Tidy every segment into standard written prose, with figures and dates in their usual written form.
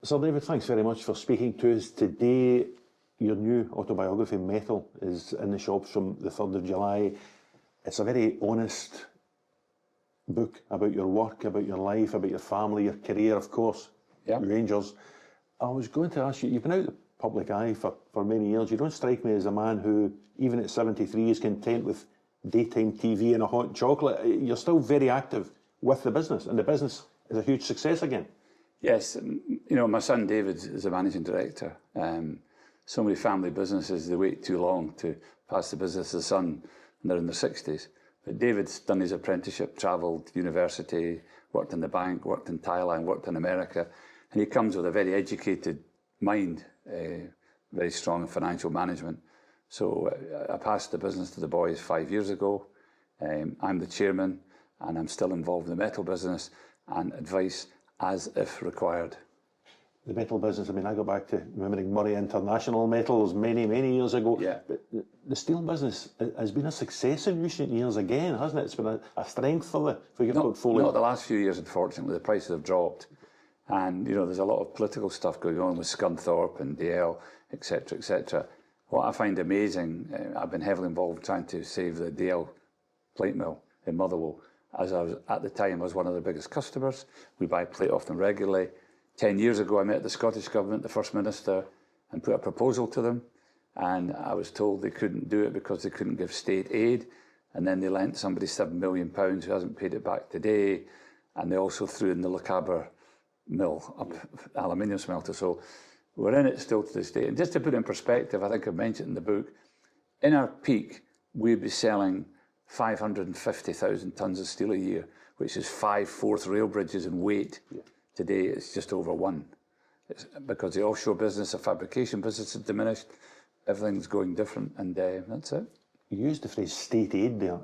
Sir David, thanks very much for speaking to us today. Your new autobiography, Metal, is in the shops from the 3rd of July. It's a very honest book about your work, about your life, about your family, your career, of course, Rangers. I was going to ask you, you've been out in the public eye for many years. You don't strike me as a man who, even at 73, is content with daytime TV and a hot chocolate. You're still very active with the business, and the business is a huge success again. Yes, you know, my son David is a managing director. So many family businesses, they wait too long to pass the business to the son, and they're in their 60s. But David's done his apprenticeship, travelled, university, worked in the bank, worked in Thailand, worked in America, and he comes with a very educated mind, very strong in financial management. So I passed the business to the boys 5 years ago. I'm the chairman, and I'm still involved in the metal business and advice as if required. The metal business, I mean, I go back to remembering Murray International Metals many, many years ago. Yeah. But the steel business has been a success in recent years again, hasn't it? It's been a strength for your portfolio. Not the last few years, unfortunately. The prices have dropped. And, you know, there's a lot of political stuff going on with Scunthorpe and DL, etc., etc. What I find amazing, I've been heavily involved trying to save the DL plate mill in Motherwell. As I was, at the time, I was one of their biggest customers. We buy plate off them regularly. 10 years ago, I met the Scottish Government, the First Minister, and put a proposal to them. And I was told they couldn't do it because they couldn't give state aid. And then they lent somebody £7 million who hasn't paid it back today. And they also threw in the Le Cabre mill, aluminium smelter. So we're in it still to this day. And just to put it in perspective, I think I mentioned in the book, in our peak, we'd be selling 550,000 tonnes of steel a year, which is 5 4th rail bridges in weight. Yeah. Today, it's just over 1. It's because the offshore business, the fabrication business has diminished. Everything's going different, and that's it. You used the phrase state aid there.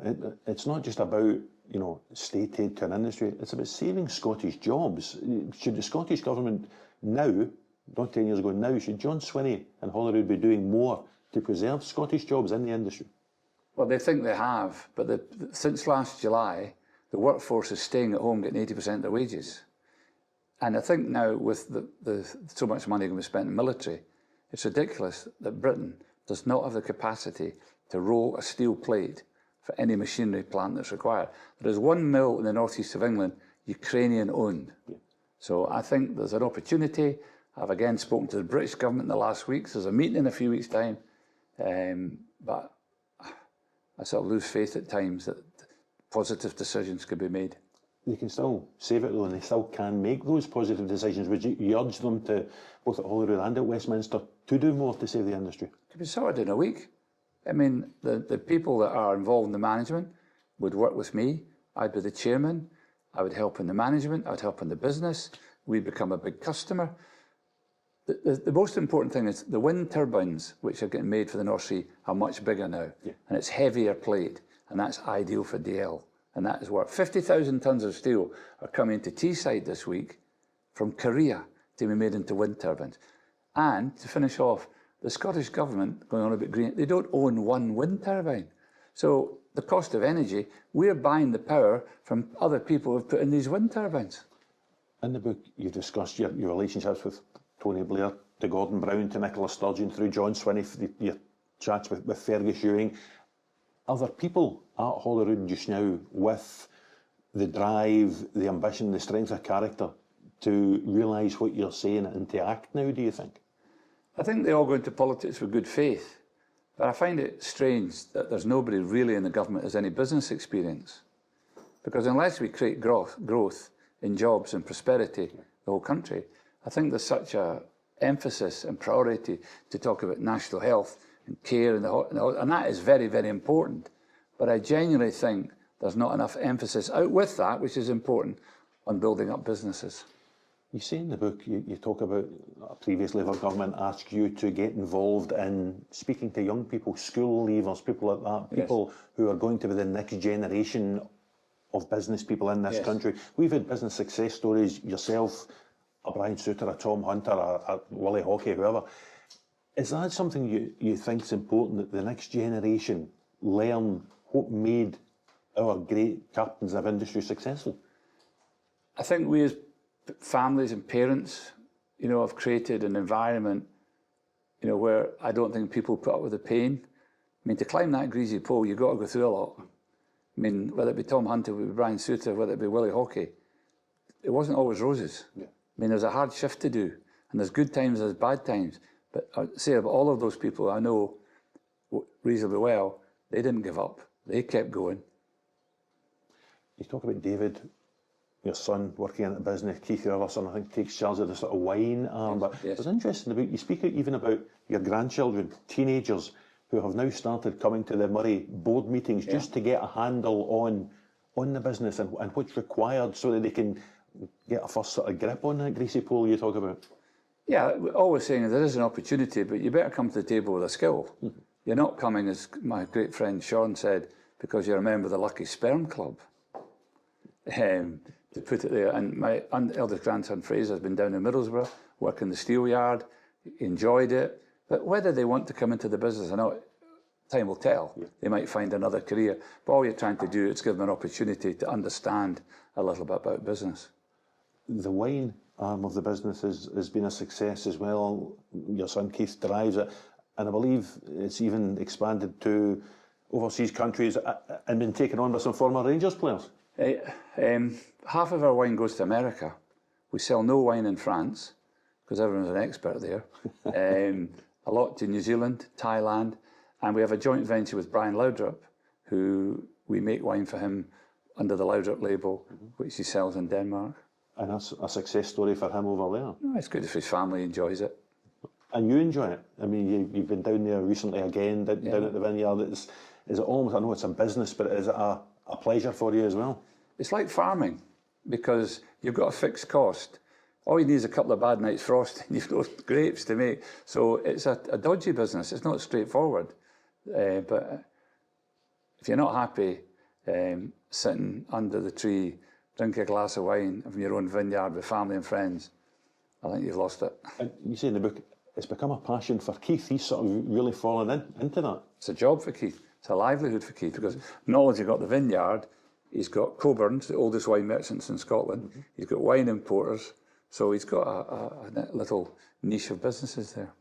It's not just about, you know, state aid to an industry. It's about saving Scottish jobs. Should the Scottish Government now, not 10 years ago, now, should John Swinney and Holyrood be doing more to preserve Scottish jobs in the industry? Well, they think they have, but since last July, the workforce is staying at home getting 80% of their wages. And I think now with so much money going to be spent in military, it's ridiculous that Britain does not have the capacity to roll a steel plate for any machinery plant that's required. There is one mill in the northeast of England, Ukrainian owned. Yeah. So I think there's an opportunity. I've again spoken to the British government in the last weeks. There's a meeting in a few weeks' time. But I sort of lose faith at times that positive decisions could be made. They can still save it though, and they still can make those positive decisions. Would you urge them to, both at Holyrood and at Westminster, to do more to save the industry? It could be sorted in a week. I mean, the people that are involved in the management would work with me. I'd be the chairman. I would help in the management. I'd help in the business. We'd become a big customer. The most important thing is the wind turbines, which are getting made for the North Sea, are much bigger now. Yeah. And it's heavier plate, and that's ideal for DL. And that is work. 50,000 tonnes of steel are coming to Teesside this week from Korea to be made into wind turbines. And to finish off, the Scottish Government, going on a bit green, they don't own one wind turbine. So the cost of energy, we're buying the power from other people who've put in these wind turbines. In the book, you discussed your relationships with Tony Blair, to Gordon Brown, to Nicola Sturgeon, through John Swinney, your chats with Fergus Ewing. Are there people at Holyrood just now with the drive, the ambition, the strength of character to realise what you're saying and to act now, do you think? I think they all go into politics with good faith. But I find it strange that there's nobody really in the government who has any business experience. Because unless we create growth in jobs and prosperity, the whole country, I think there's such a emphasis and priority to talk about national health and care, and that is very, very important. But I genuinely think there's not enough emphasis out with that, which is important, on building up businesses. You say in the book, you talk about a previous Labour government asked you to get involved in speaking to young people, school leavers, people like that, people who are going to be the next generation of business people in this country. We've had business success stories, yourself, a Brian Souter, a Tom Hunter, a Willie Hockey, whoever. Is that something you think is important, that the next generation learn what made our great captains of industry successful? I think we as families and parents you know, I've created an environment, you know, where I don't think people put up with the pain. I mean, to climb that greasy pole, you've got to go through a lot. I mean, whether it be Tom Hunter, whether it be Brian Suter, whether it be Willie Hockey, it wasn't always roses. Yeah. I mean, there's a hard shift to do, and there's good times, there's bad times. But I'd say of all of those people I know reasonably well, they didn't give up. They kept going. You talk about David, your son, working in the business. Keith, your other son, I think, takes charge of the sort of wine arm. But yes. It's interesting about, you speak even about your grandchildren, teenagers, who have now started coming to the Murray board meetings just to get a handle on the business and what's required so that they can get a first sort of grip on that greasy pole you talk about. Yeah, always saying there is an opportunity, but you better come to the table with a skill. Mm-hmm. You're not coming, as my great friend Sean said, because you're a member of the Lucky Sperm Club. To put it there, and my eldest grandson Fraser has been down in Middlesbrough, working the steel yard, enjoyed it. But whether they want to come into the business or not, time will tell. Yeah. They might find another career. But all you're trying to do is give them an opportunity to understand a little bit about business. The wine arm of the business has been a success as well. Your son Keith drives it, and I believe it's even expanded to overseas countries and been taken on by some former Rangers players. Half of our wine goes to America. We sell no wine in France because everyone's an expert there. A lot to New Zealand, Thailand, and we have a joint venture with Brian Laudrup, who we make wine for him under the Laudrup label, which he sells in Denmark. And that's a success story for him over there. No, it's good if his family enjoys it. And you enjoy it. I mean, you've been down there recently again, down at the vineyard. Is it almost, I know it's a business, but is it a pleasure for you as well? It's like farming, because you've got a fixed cost. All you need is a couple of bad nights frost and you've got grapes to make. So it's a dodgy business. It's not straightforward. But if you're not happy sitting under the tree, drink a glass of wine from your own vineyard with family and friends, I think you've lost it. And you say in the book, it's become a passion for Keith. He's sort of really fallen into that. It's a job for Keith. It's a livelihood for Keith, because not only has he got the vineyard, he's got Coburn's, the oldest wine merchants in Scotland. Mm-hmm. He's got wine importers. So he's got a little niche of businesses there.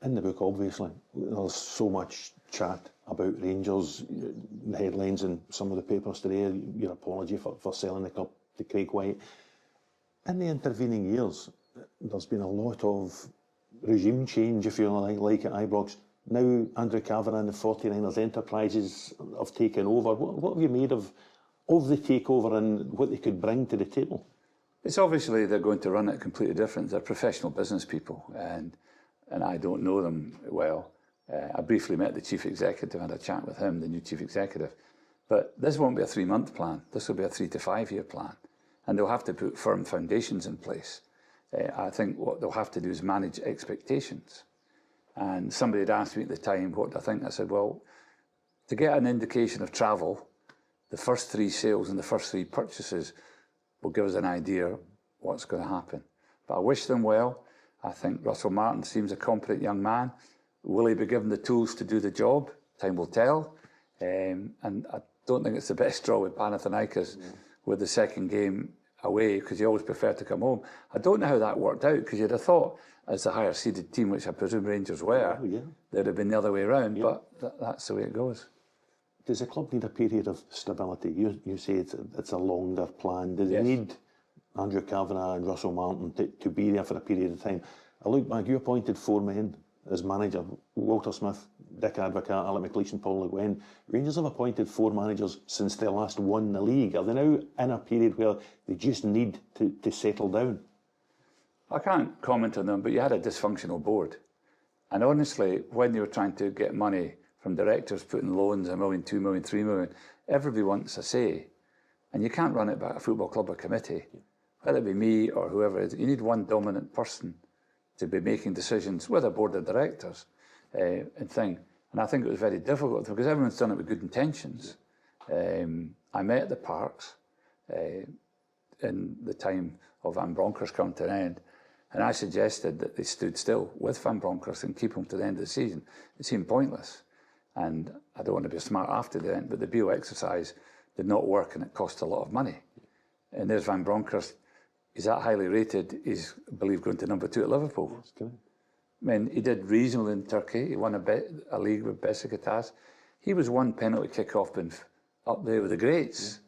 In the book, obviously, there's so much chat about Rangers, the headlines in some of the papers today, your apology for selling the club to Craig White. In the intervening years, there's been a lot of regime change, if you like at Ibrox. Now Andrew Kavanagh and the 49ers Enterprises have taken over. What have you made of the takeover and what they could bring to the table? It's obviously they're going to run it completely different. They're professional business people, and I don't know them well. I briefly met the chief executive, had a chat with him, the new chief executive. But this won't be a 3-month plan. This will be a 3 to 5 year plan. And they'll have to put firm foundations in place. I think what they'll have to do is manage expectations. And somebody had asked me at the time, what do I think? I said, well, to get an indication of travel, the first 3 sales and the first 3 purchases will give us an idea what's going to happen. But I wish them well. I think Russell Martin seems a competent young man. Will he be given the tools to do the job? Time will tell. And I don't think it's the best draw with Panathinaikos with the second game away, because you always prefer to come home. I don't know how that worked out, because you'd have thought, as the higher seeded team, which I presume Rangers were, they'd have been the other way around, but that's the way it goes. Does the club need a period of stability? You say it's a longer plan. Does it need Andrew Kavanagh and Russell Martin to be there for a period of time? I look back, you appointed 4 men as manager: Walter Smith, Dick Advocaat, Alec McLeish, Paul Le Guin. Rangers have appointed 4 managers since they last won the league. Are they now in a period where they just need to settle down? I can't comment on them, but you had a dysfunctional board. And honestly, when they were trying to get money from directors putting loans, $1 million, $2 million, $3 million, everybody wants a say. And you can't run it by a football club or committee. Whether it be me or whoever it is, you need one dominant person to be making decisions with a board of directors and thing. And I think it was very difficult because everyone's done it with good intentions. I met the Parks in the time of Van Bronckhorst coming to an end, and I suggested that they stood still with Van Bronckhorst and keep him to the end of the season. It seemed pointless. And I don't want to be smart after the end, but the BO exercise did not work and it cost a lot of money. And there's Van Bronckhorst he's that highly rated, he's, I believe, going to number 2 at Liverpool. That's correct. I mean, he did reasonable in Turkey. He won a league with Besiktas. He was one penalty kick-off been up there with the greats.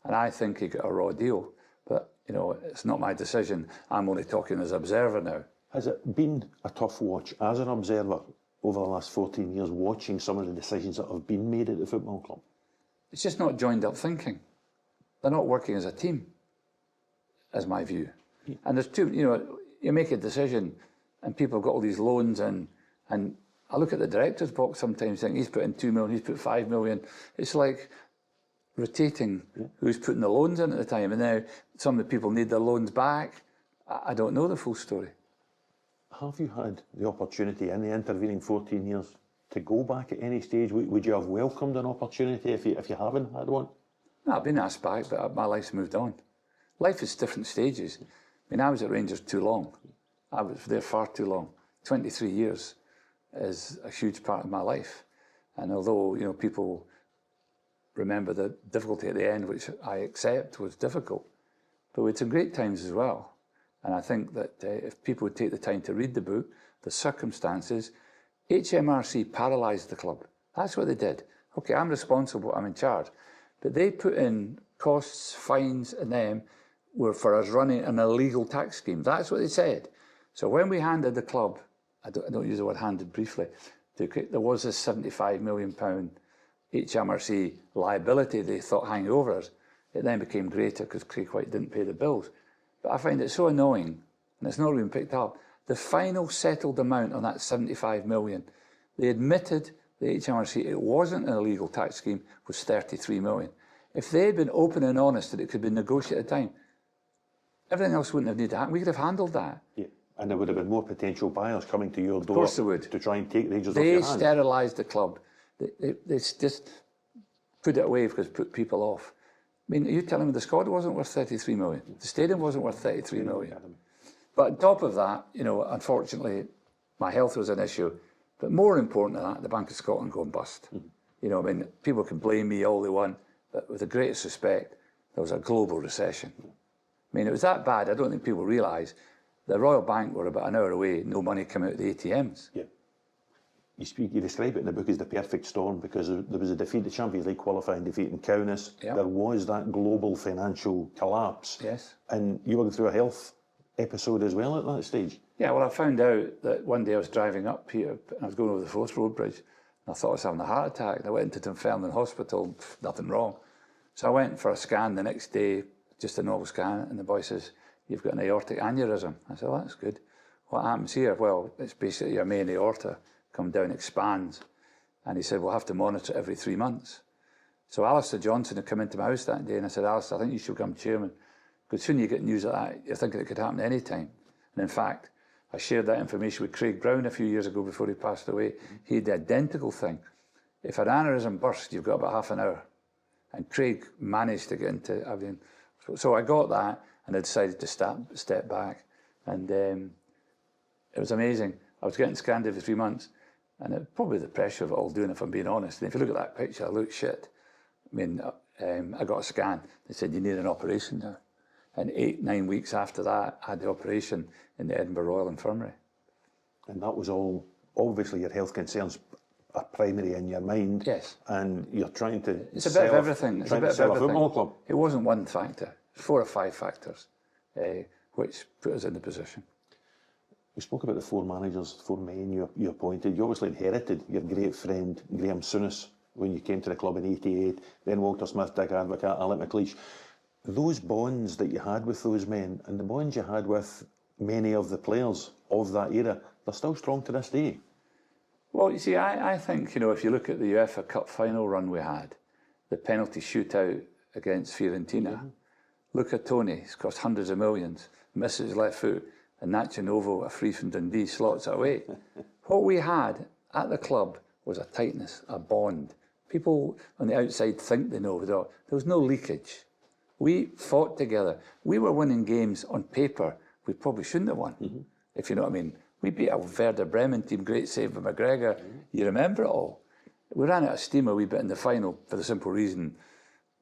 And I think he got a raw deal. But, you know, it's not my decision. I'm only talking as observer now. Has it been a tough watch as an observer over the last 14 years, watching some of the decisions that have been made at the football club? It's just not joined up thinking. They're not working as a team, as my view. Yeah. And there's two, you know, you make a decision and people have got all these loans and I look at the director's box sometimes think he's put in 2 million, he's put 5 million. It's like rotating who's putting the loans in at the time. And now some of the people need their loans back. I don't know the full story. Have you had the opportunity in the intervening 14 years to go back at any stage? Would you have welcomed an opportunity if you haven't had one? No, I've been asked back, but my life's moved on. Life is different stages. I mean, I was at Rangers too long. I was there far too long. 23 years is a huge part of my life. And although, you know, people remember the difficulty at the end, which I accept was difficult, but we had some great times as well. And I think that if people would take the time to read the book, the circumstances, HMRC paralysed the club. That's what they did. Okay, I'm responsible, I'm in charge. But they put in costs, fines, and them were for us running an illegal tax scheme. That's what they said. So when we handed the club, I don't use the word handed briefly, there was a £75 million HMRC liability they thought hanging over us. It then became greater because Craig White didn't pay the bills. But I find it so annoying, and it's not even picked up. The final settled amount on that 75 million, they admitted, the HMRC, it wasn't an illegal tax scheme, was 33 million. If they had been open and honest that it could be negotiated at the time, everything else wouldn't have needed to happen. We could have handled that. Yeah. And there would have been more potential buyers coming to your door. Of course there would. To try and take Rangers off your They hands. sterilised the club. They just put it away because it put people off. I mean, are you telling me the squad wasn't worth 33 million? The stadium wasn't worth 33 million. But on top of that, you know, unfortunately, my health was an issue. But more important than that, the Bank of Scotland going bust. You know, I mean, people can blame me all they want, but with the greatest respect, there was a global recession. I mean, it was that bad, I don't think people realise. The Royal Bank were about an hour away, no money came out of the ATMs. Yeah. You describe it in the book as the perfect storm because there was a defeat, the Champions League qualifying defeat in Kaunas. Yep. There was that global financial collapse. Yes. And you were going through a health episode as well at that stage. Yeah, well, I found out that one day I was driving up here and I was going over the Forth Road Bridge and I thought I was having a heart attack. And I went into Dunfermline Hospital, nothing wrong. So I went for a scan the next day, just a normal scan, and the boy says, "You've got an aortic aneurysm." I said, "Oh, that's good. What happens here?" "Well, it's basically your main aorta come down, expands." And he said, "We'll have to monitor it every 3 months." So Alistair Johnson had come into my house that day and I said, "Alistair, I think you should become chairman. Because soon you get news like that, you're thinking it could happen any time." And in fact, I shared that information with Craig Brown a few years ago before he passed away. He had the identical thing. If an aneurysm bursts, you've got about half an hour. And Craig managed to get into everything. So I got that and I decided to step back. And it was amazing. I was getting scanned every 3 months. And it, probably the pressure of it all doing, if I'm being honest. And if you look at that picture, I look shit. I mean, I got a scan. They said, "You need an operation now." And 8-9 weeks after that, I had the operation in the Edinburgh Royal Infirmary. And that was all, obviously your health concerns are primary in your mind. Yes. And you're trying to It's a bit of everything. It's a bit of everything. A football club. It wasn't one factor. 4 or 5 factors, which put us in the position. We spoke about the 4 managers, 4 men you appointed. You obviously inherited your great friend, Graham Souness, when you came to the club in '88, then Walter Smith, Dick Advocat, Alec McLeish. Those bonds that you had with those men and the bonds you had with many of the players of that era, they're still strong to this day. Well, you see, I think, you know, if you look at the UEFA Cup final run we had, the penalty shootout against Fiorentina, look at Tony, he's cost hundreds of millions, misses left foot, and Nachinovo, a free from Dundee, slots it away. What we had at the club was a tightness, a bond. People on the outside think they know, there was no leakage. We fought together. We were winning games on paper we probably shouldn't have won, if you know what I mean. We beat a Werder Bremen team, great save by McGregor. You remember it all. We ran out of steam a wee bit in the final for the simple reason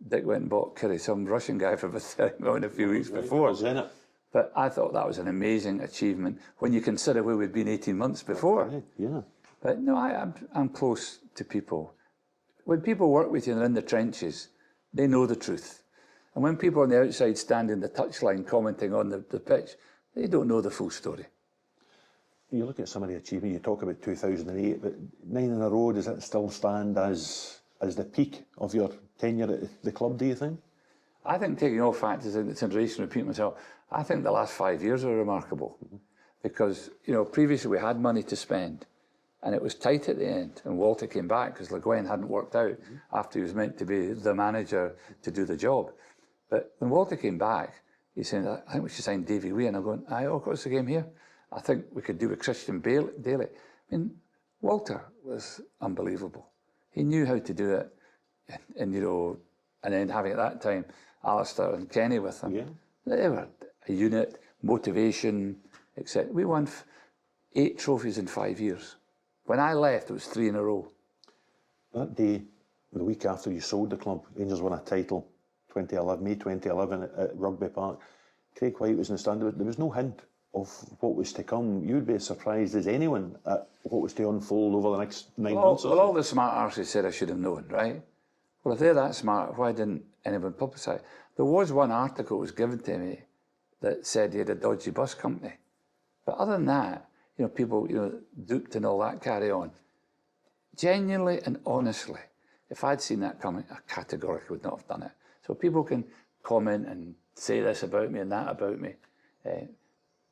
Dick went and bought Keir, some Russian guy for about 30 million a few weeks before. Was in it. But I thought that was an amazing achievement when you consider where we'd been 18 months before. Right, yeah. But no, I'm close to people. When people work with you and they're in the trenches, they know the truth. And when people on the outside stand in the touchline commenting on the pitch, they don't know the full story. You look at some of the achievement, you talk about 2008, but 9 in a row, does that still stand as the peak of your tenure at the club, do you think? I think, taking all factors into consideration, repeat myself, I think the last 5 years are remarkable. Because, you know, previously we had money to spend and it was tight at the end, and Walter came back because Le Guin hadn't worked out after he was meant to be the manager to do the job. But when Walter came back, he said, I think we should sign Davy Wee, and I'm going, what's the game here? I think we could do with Christian Daly. I mean, Walter was unbelievable. He knew how to do it, and you know, and then having at that time Alistair and Kenny with him. Yeah. They were a unit, motivation, etc. We won 8 trophies in 5 years. When I left, it was 3 in a row. That day, the week after you sold the club, Rangers won a title, May 2011 at Rugby Park. Craig White was in the stand. There was no hint of what was to come. You'd be as surprised as anyone at what was to unfold over the next 9 months or so. Well, all the smart arses said I should have known, right? Well, if they're that smart, why didn't anyone publicise? There was one article that was given to me that said he had a dodgy bus company. But other than that, you know, people, you know, duped and all that carry on. Genuinely and honestly, if I'd seen that coming, I categorically would not have done it. So people can comment and say this about me and that about me.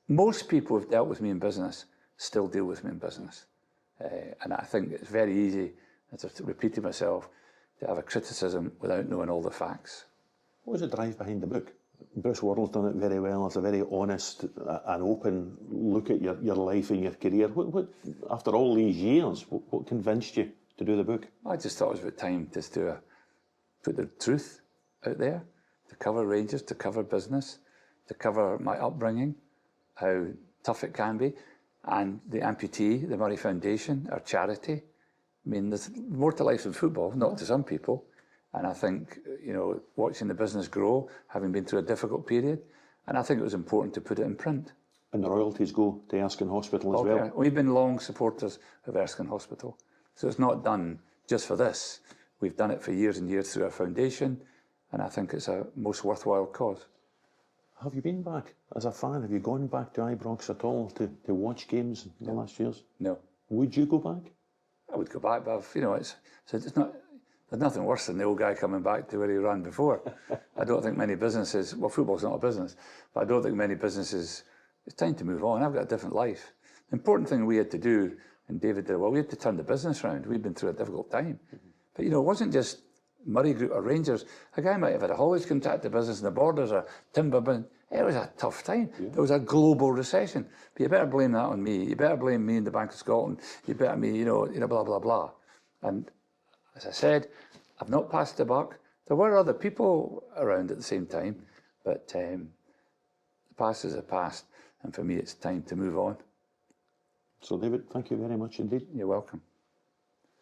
Most people who've dealt with me in business still deal with me in business. And I think it's very easy, as I've repeated myself, to have a criticism without knowing all the facts. What was the drive behind the book? Bruce Worrell's done it very well. It's a very honest and open look at your life and your career. What after all these years, what convinced you to do the book? I just thought it was about time just to put the truth out there, to cover Rangers, to cover business, to cover my upbringing, how tough it can be, and the amputee, the Murray Foundation, our charity. I mean, there's more to life than football, not to some people. And I think, you know, watching the business grow, having been through a difficult period, and I think it was important to put it in print. And the royalties go to Erskine Hospital as well. We've been long supporters of Erskine Hospital. So it's not done just for this. We've done it for years and years through our foundation, and I think it's a most worthwhile cause. Have you been back as a fan? Have you gone back to Ibrox at all to watch games in the last years? No. Would you go back? I would go back, but you know, it's not. There's nothing worse than the old guy coming back to where he ran before. I don't think many businesses. Well, football's not a business, but I don't think many businesses. It's time to move on. I've got a different life. The important thing we had to do, and David did well, we had to turn the business around. We'd been through a difficult time, but you know, it wasn't just Murray Group or Rangers. A guy might have had a haulage contract to business in the Borders or Timberman. It was a tough time. Yeah. There was a global recession. But you better blame that on me. You better blame me and the Bank of Scotland. You better me, you know, blah, blah, blah. And as I said, I've not passed the buck. There were other people around at the same time, but the past is the past. And for me, it's time to move on. So, David, thank you very much indeed. You're welcome.